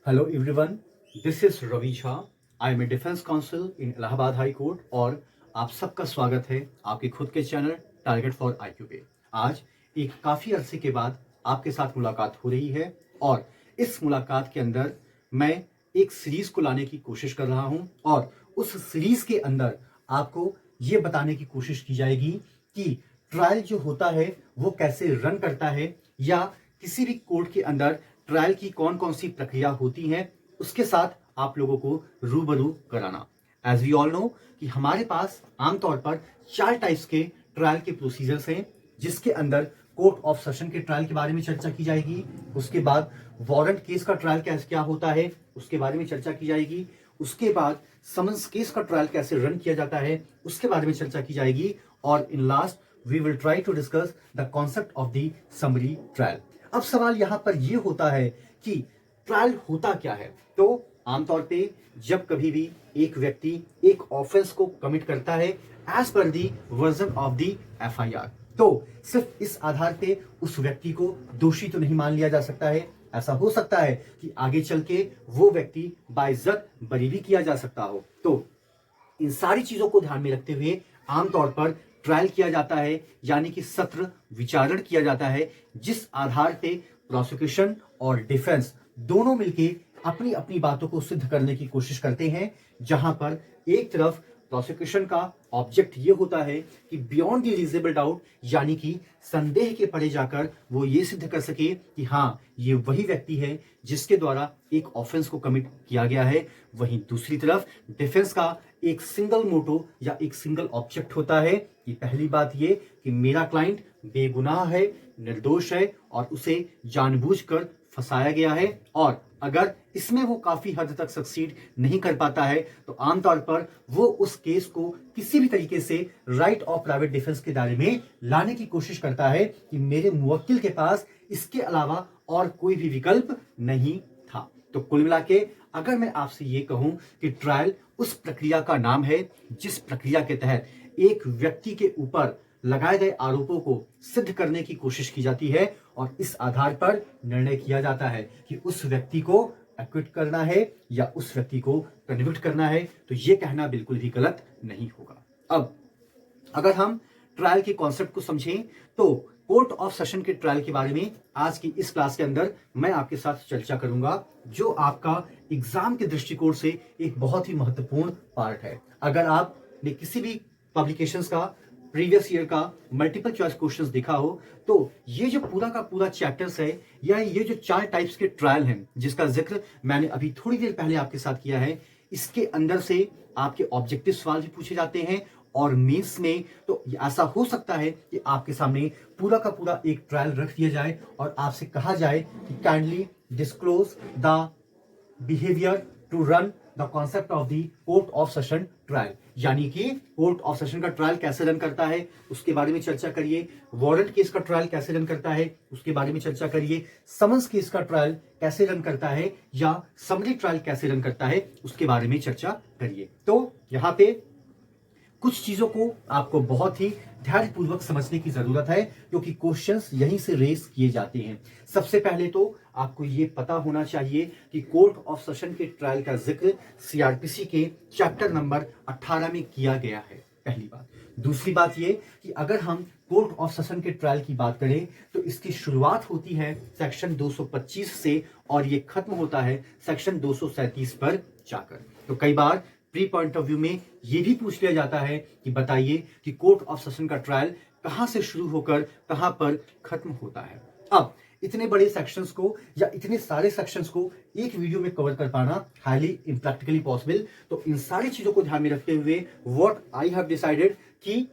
Hello everyone, this is Ravi Jha. I am a defence counsel in Allahabad High Court और आप सबका स्वागत है आपके खुद के चैनल टारगेट फॉर आईक्यू पे। आज एक काफ़ी अरसे के बाद आपके साथ मुलाकात हो रही है और इस मुलाकात के अंदर मैं एक सीरीज को लाने की कोशिश कर रहा हूं और उस सीरीज के अंदर आपको ये बताने की कोशिश की जाएगी कि ट्रायल जो होता है वो कैसे रन करता है या किसी भी कोर्ट के अंदर ट्रायल की कौन कौन सी प्रक्रिया होती है, उसके साथ आप लोगों को रूबरू कराना। एज वी ऑल नो कि हमारे पास आमतौर पर 4 टाइप्स के ट्रायल के प्रोसीजर्स हैं, जिसके अंदर कोर्ट ऑफ सेशन के ट्रायल के बारे में चर्चा की जाएगी। उसके बाद वारंट केस का ट्रायल कैसे क्या होता है उसके बारे में चर्चा की जाएगी। उसके बाद समन्स केस का ट्रायल कैसे रन किया जाता है उसके बारे में चर्चा की जाएगी। और in last we will try to discuss the concept of the summary trial. अब सवाल यहां पर यह होता है कि ट्रायल होता क्या है। तो आमतौर पे जब कभी भी एक व्यक्ति एक ऑफेंस को कमिट करता है एज पर the version of the FIR, तो सिर्फ इस आधार पे उस व्यक्ति को दोषी तो नहीं मान लिया जा सकता है। ऐसा हो सकता है कि आगे चल के वो व्यक्ति बाइज्जत बरी भी किया जा सकता हो। तो इन सारी चीजों को ध्यान में रखते हुए आमतौर पर ट्रायल किया जाता है, यानी कि सत्र विचारण किया जाता है, जिस आधार पे प्रोसिक्यूशन और डिफेंस दोनों मिलकर अपनी अपनी बातों को सिद्ध करने की कोशिश करते हैं। जहां पर एक तरफ प्रोसिक्यूशन का ऑब्जेक्ट ये होता है कि बियॉन्ड द रीजनेबल डाउट, यानी कि संदेह के परे जाकर वो ये सिद्ध कर सके कि हाँ ये वही व्यक्ति है जिसके द्वारा एक ऑफेंस को कमिट किया गया है। वहीं दूसरी तरफ डिफेंस का एक सिंगल मोटो या एक सिंगल ऑब्जेक्ट होता है कि पहली बात ये कि मेरा क्लाइंट बेगुनाह है, निर्दोष है और उसे जानबूझकर फंसाया गया है। और अगर इसमें वो काफी हद तक सक्सीड नहीं कर पाता है तो आमतौर पर वो उस केस को किसी भी तरीके से राइट ऑफ प्राइवेट डिफेंस के दायरे में लाने की कोशिश करता है कि मेरे मुवक्किल के पास इसके अलावा और कोई भी विकल्प नहीं था। तो कुल मिला के अगर मैं आपसे ये कहूं कि ट्रायल उस प्रक्रिया का नाम है जिस प्रक्रिया के तहत एक व्यक्ति के ऊपर लगाए गए आरोपों को सिद्ध करने की कोशिश की जाती है और इस आधार पर निर्णय किया जाता है कि उस व्यक्ति को एक्विट करना है या उस व्यक्ति को कन्विक्ट करना है, तो यह कहना बिल्कुल भी गलत नहीं होगा। अब अगर हम ट्रायल के कॉन्सेप्ट को समझें तो कोर्ट ऑफ सेशन के ट्रायल के बारे में आज की इस क्लास के अंदर मैं आपके साथ चर्चा करूंगा, जो आपका एग्जाम के दृष्टिकोण से एक बहुत ही महत्वपूर्ण पार्ट है। अगर आपने किसी भी पब्लिकेशंस का प्रीवियस ईयर का मल्टीपल चॉइस क्वेश्चंस देखा हो तो ये जो पूरा का पूरा चैप्टर्स है या ये जो 4 टाइप्स के ट्रायल हैं जिसका जिक्र मैंने अभी थोड़ी देर पहले आपके साथ किया है, इसके अंदर से आपके ऑब्जेक्टिव सवाल भी पूछे जाते हैं। और मेंस में तो ऐसा हो सकता है कि आपके सामने पूरा का पूरा एक ट्रायल रख दिया जाए और आपसे कहा जाए कि kindly disclose the behaviour to run the concept of the court of session trial, यानी कि कोर्ट ऑफ सेशन का ट्रायल कैसे रन करता है उसके बारे में चर्चा करिए। वारंट केस का ट्रायल कैसे रन करता है उसके बारे में चर्चा करिए। समन्स केस का ट्रायल कैसे रन करता है या समरी ट्रायल कैसे रन करता है उसके बारे में चर्चा करिए। तो यहाँ पे कुछ चीजों को आपको बहुत ही ध्यानपूर्वक समझने की जरूरत है क्योंकि क्वेश्चंस यहीं से रेस किए जाते हैं। सबसे पहले तो आपको ये पता होना चाहिए कि कोर्ट ऑफ सेशन के ट्रायल का जिक्र सीआरपीसी के चैप्टर नंबर 18 में किया गया है, पहली बात। दूसरी बात ये कि अगर हम कोर्ट ऑफ सेशन के ट्रायल की बात करें तो इसकी शुरुआत होती है सेक्शन 225 से और ये खत्म होता है सेक्शन 237 पर जाकर। तो कई बार प्री पॉइंट ऑफ व्यू में यह भी पूछ लिया जाता है कि बताइए कि कोर्ट ऑफ सेशन का ट्रायल कहां से शुरू होकर कहां पर खत्म होता है। अब इतने बड़े सेक्शंस को या इतने सारे सेक्शंस को एक वीडियो में कवर कर पाना हाईली इम्प्रैक्टिकली पॉसिबल। तो इन सारी चीजों को ध्यान में रखते हुए व्हाट आई हैव डिसाइडेड कि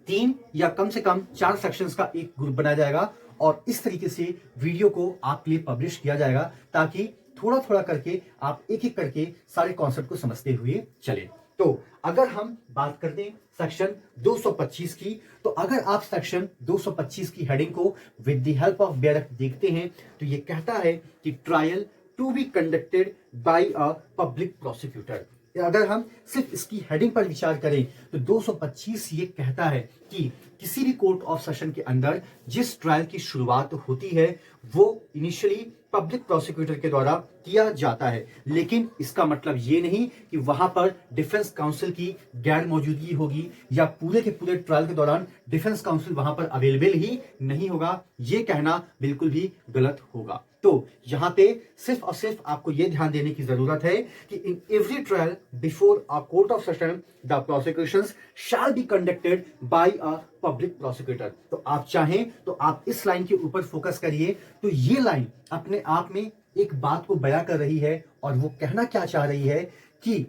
3 या कम से कम 4 सेक्शंस का एक ग्रुप बनाया जाएगा और इस तरीके से वीडियो को आपके लिए पब्लिश किया जाएगा ताकि थोड़ा थोड़ा करके आप एक एक करके सारे कॉन्सेप्ट को समझते हुए चले। तो अगर हम बात करते हैं सेक्शन 225 की, तो अगर आप सेक्शन 225 की हेडिंग को with the help of bare act देखते हैं तो ये कहता है कि trial to be conducted by a public prosecutor. अगर हम सिर्फ इसकी हेडिंग पर विचार करें तो 225 ये कहता है कि किसी भी कोर्ट ऑफ सेशन के अंदर जिस ट्रायल की शुरुआत होती है वो इनिशियली पब्लिक प्रोसिक्यूटर के द्वारा किया जाता है, लेकिन इसका मतलब ये नहीं कि वहां पर डिफेंस काउंसिल की गैर मौजूदगी होगी या पूरे के पूरे ट्रायल के दौरान डिफेंस काउंसिल वहां पर अवेलेबल ही नहीं होगा। ये कहना बिल्कुल भी गलत होगा। तो यहां पे सिर्फ और सिर्फ आपको यह ध्यान देने की जरूरत है कि in every trial before a court of session the prosecutions shall be conducted by a public prosecutor. तो आप चाहें तो आप इस लाइन के ऊपर फोकस करिए। तो ये लाइन अपने आप में एक बात को बयां कर रही है और वो कहना क्या चाह रही है कि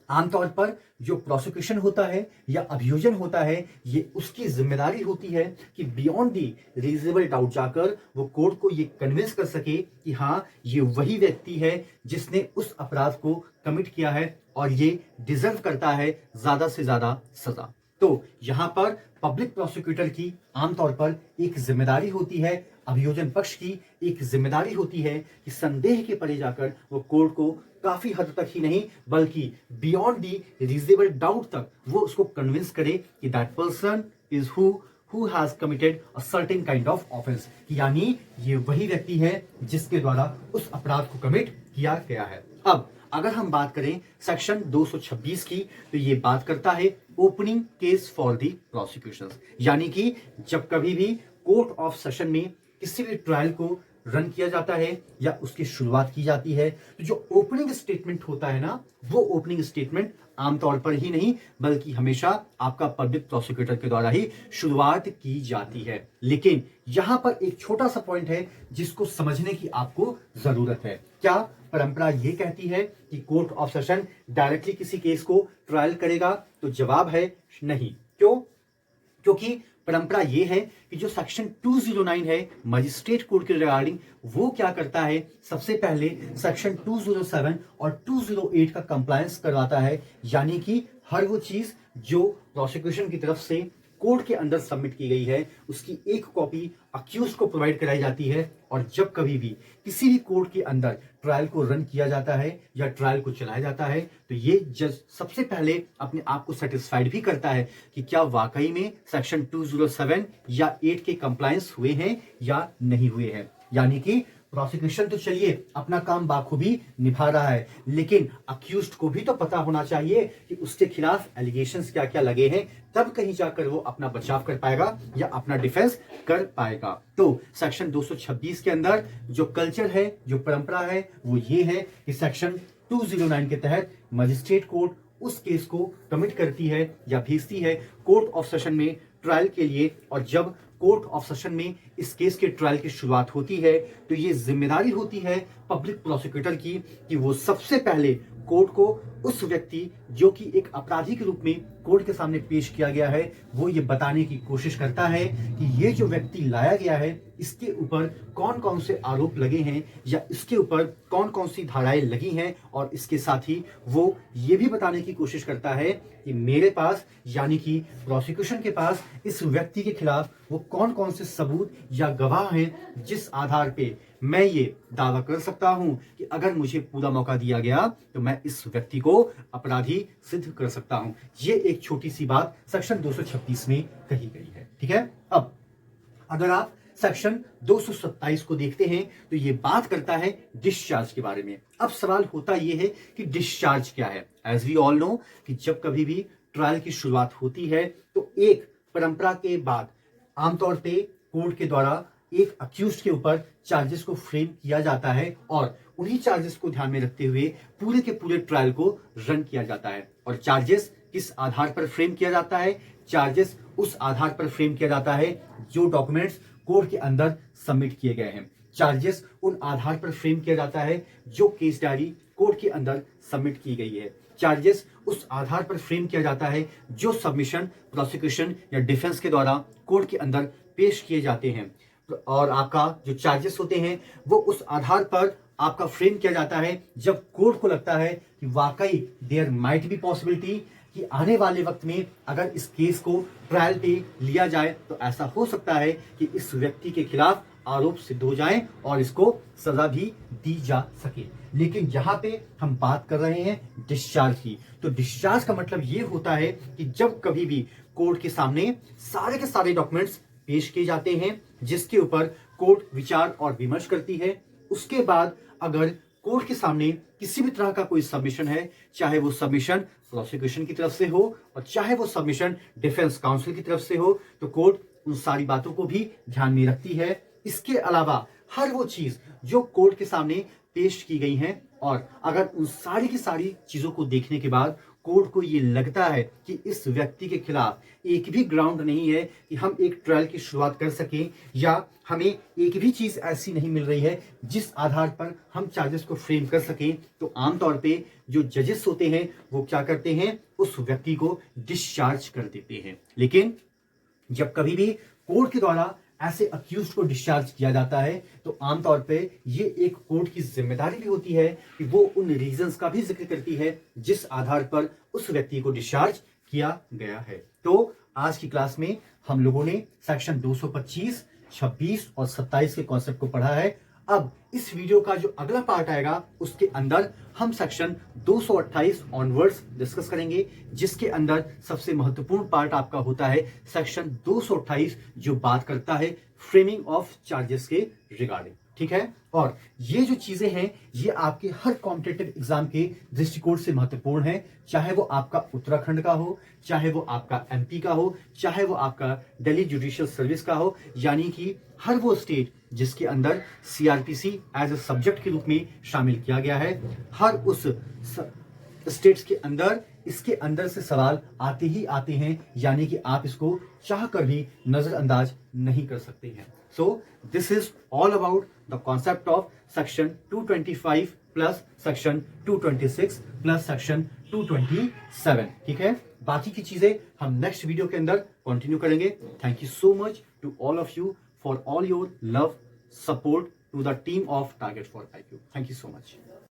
आमतौर पर जो प्रोसिक्यूशन होता है या अभियोजन होता है, ये उसकी जिम्मेदारी होती है कि बियॉन्ड दी रीजनेबल डाउट जाकर वो कोर्ट को ये कन्विंस कर सके कि हाँ ये वही व्यक्ति है जिसने उस अपराध को कमिट किया है और ये डिजर्व करता है ज्यादा से ज्यादा सजा। तो यहां पर पब्लिक प्रोसिक्यूटर की आमतौर पर एक जिम्मेदारी होती है, अभियोजन पक्ष की एक जिम्मेदारी होती है कि संदेह के परे जाकर वो कोर्ट को काफी हद तक ही नहीं बल्कि बियॉन्ड दी रीजनेबल डाउट तक वो उसको कन्विंस करे कि that person is who has committed a certain kind of offence, यानी ये वही व्यक्ति है जिसके द्वारा उस अपराध को कमिट किया गया है। अब अगर हम बात करें सेक्शन 226 की तो ये बात करता है opening case for the prosecutions, यानी कि जब कभी भी कोर्ट ऑफ सेशन में किसी भी ट्रायल को रन किया जाता है या उसकी शुरुआत की जाती है तो जो ओपनिंग स्टेटमेंट होता है ना, वो ओपनिंग स्टेटमेंट आमतौर पर ही नहीं बल्कि हमेशा आपका पब्लिक प्रोसिक्यूटर के द्वारा ही शुरुआत की जाती है। लेकिन यहां पर एक छोटा सा पॉइंट है जिसको समझने की आपको जरूरत है। क्या परंपरा ये कहती है कि कोर्ट ऑफ सेशन डायरेक्टली किसी केस को ट्रायल करेगा? तो जवाब है नहीं। क्यों? क्योंकि परंपरा यह है कि जो सेक्शन 209 है मजिस्ट्रेट कोर्ट के रिगार्डिंग, वो क्या करता है, सबसे पहले सेक्शन 207 और 208 का कंप्लायंस करवाता है, यानी कि हर वो चीज जो प्रोसिक्यूशन की तरफ से कोर्ट के अंदर सबमिट की गई है उसकी एक कॉपी अक्यूज को प्रोवाइड कराई जाती है। और जब कभी भी किसी भी कोर्ट के अंदर ट्रायल को रन किया जाता है या ट्रायल को चलाया जाता है तो ये जज सबसे पहले अपने आप को सेटिस्फाइड भी करता है कि क्या वाकई में सेक्शन 207 या 8 के कंप्लायंस हुए हैं या नहीं हुए हैं। यानी कि प्रोसिक्यूशन तो चलिए अपना काम बाखूबी निभा रहा है, लेकिन अक्यूज्ड को भी तो पता होना चाहिए कि उसके खिलाफ एलिगेशंस क्या क्या लगे हैं, तब कहीं जाकर वो अपना बचाव कर पाएगा या अपना डिफेंस कर पाएगा। तो सेक्शन 226 के अंदर जो कल्चर है, जो परंपरा है, वो ये है कि सेक्शन 209 के तहत मजिस्ट्रेट कोर्ट उस केस को कमिट करती है या भेजती है कोर्ट ऑफ सेशन में ट्रायल के लिए। और जब कोर्ट ऑफ सेशन में इस केस के ट्रायल की शुरुआत होती है तो ये जिम्मेदारी होती है पब्लिक प्रोसिक्यूटर की कि वो सबसे पहले कोर्ट को उस व्यक्ति जो कि एक अपराधी के रूप में कोर्ट के सामने पेश किया गया है वो ये बताने की कोशिश करता है कि ये जो व्यक्ति लाया गया है इसके ऊपर कौन कौन से आरोप लगे हैं या इसके ऊपर कौन कौन सी धाराएं लगी हैं। और इसके साथ ही वो ये भी बताने की कोशिश करता है कि मेरे पास यानी कि प्रोसिक्यूशन के पास इस व्यक्ति के खिलाफ वो कौन कौन से सबूत या गवाह हैं जिस आधार पे मैं ये दावा कर सकता हूं कि अगर मुझे पूरा मौका दिया गया तो मैं इस व्यक्ति को अपराधी सिद्ध कर सकता हूं। ये एक छोटी सी बात सेक्शन 226 में कही गई है। ठीक है। अब अगर आप सेक्शन 227 को देखते हैं तो ये बात करता है डिस्चार्ज के बारे में। अब सवाल होता यह है कि डिस्चार्ज क्या है। एज वी ऑल नो कि जब कभी भी ट्रायल की शुरुआत होती है तो एक परंपरा के बाद आमतौर पे कोर्ट के द्वारा एक अक्यूज्ड के ऊपर चार्जेस को फ्रेम किया जाता है और उन्हीं चार्जेस को ध्यान में रखते हुए पूरे के पूरे ट्रायल को रन किया जाता है। और चार्जेस किस आधार पर फ्रेम किया जाता है? चार्जेस उस आधार पर फ्रेम किया जाता है जो डॉक्यूमेंट्स कोर्ट के अंदर सबमिट किए गए हैं। चार्जेस उन आधार पर फ्रेम किया जाता है जो केस डायरी कोर्ट के अंदर सबमिट की गई है। चार्जेस उस आधार पर फ्रेम किया जाता है जो सबमिशन प्रोसिक्यूशन या डिफेंस के द्वारा कोर्ट के अंदर पेश किए जाते हैं। और आपका जो चार्जेस होते हैं वो उस आधार पर आपका फ्रेम किया जाता है जब कोर्ट को लगता है कि वाकई देयर माइट बी पॉसिबिलिटी कि आने वाले वक्त में अगर इस केस को ट्रायल पे लिया जाए तो ऐसा हो सकता है कि इस व्यक्ति के खिलाफ आरोप सिद्ध हो जाए और इसको सजा भी दी जा सके। लेकिन यहाँ पे हम बात कर रहे हैं डिस्चार्ज की। तो डिस्चार्ज का मतलब ये होता है कि जब कभी भी कोर्ट के सामने सारे के सारे डॉक्यूमेंट्स पेश किए जाते हैं जिसके ऊपर कोर्ट विचार और विमर्श करती है, उसके बाद अगर कोर्ट के सामने किसी भी तरह का कोई सबमिशन है, चाहे वो सबमिशन प्रोसिक्यूशन की तरफ से हो और चाहे वो सबमिशन डिफेंस काउंसिल की तरफ से हो, तो कोर्ट उन सारी बातों को भी ध्यान में रखती है। इसके अलावा हर वो चीज जो कोर्ट के सामने पेश की गई हैं, और अगर उन सारी की सारी चीजों को देखने के बाद कोर्ट को ये लगता है कि इस व्यक्ति के खिलाफ एक भी ग्राउंड नहीं है कि हम एक ट्रायल की शुरुआत कर सकें, या हमें एक भी चीज ऐसी नहीं मिल रही है जिस आधार पर हम चार्जेस को फ्रेम कर सकें, तो आमतौर पे जो जजेस होते हैं वो क्या करते हैं, उस व्यक्ति को डिस्चार्ज कर देते हैं। लेकिन जब कभी भी कोर्ट के द्वारा ऐसे अक्यूज को डिस्चार्ज किया जाता है तो आमतौर पे ये एक कोर्ट की जिम्मेदारी भी होती है कि वो उन रीजंस का भी जिक्र करती है जिस आधार पर उस व्यक्ति को डिस्चार्ज किया गया है। तो आज की क्लास में हम लोगों ने सेक्शन 225, 26 और 27 के कॉन्सेप्ट को पढ़ा है। अब इस वीडियो का जो अगला पार्ट आएगा उसके अंदर हम सेक्शन 228 ऑनवर्ड्स डिस्कस करेंगे, जिसके अंदर सबसे महत्वपूर्ण पार्ट आपका होता है सेक्शन 228 जो बात करता है फ्रेमिंग ऑफ चार्जेस के रिगार्डिंग। ठीक है, और ये जो चीजें हैं ये आपके हर कॉम्पिटिटिव एग्जाम के दृष्टिकोण से महत्वपूर्ण है, चाहे वो आपका उत्तराखंड का हो, चाहे वो आपका एमपी का हो, चाहे वो आपका दिल्ली जुडिशियल सर्विस का हो, यानी कि हर वो स्टेट जिसके अंदर सीआरपीसी एज ए सब्जेक्ट के रूप में शामिल किया गया है, हर उस स्टेट्स के अंदर इसके अंदर से सवाल आते ही आते हैं, यानी कि आप इसको चाह कर भी नजरअंदाज नहीं कर सकते हैं। So this is all about the concept of section 225 plus section 226 plus section 227। ठीक है, बाकी की चीजें हम नेक्स्ट वीडियो के अंदर कंटिन्यू करेंगे। Thank you so much to all of you for all your love, support to the team of Target for IQ. Thank you so much.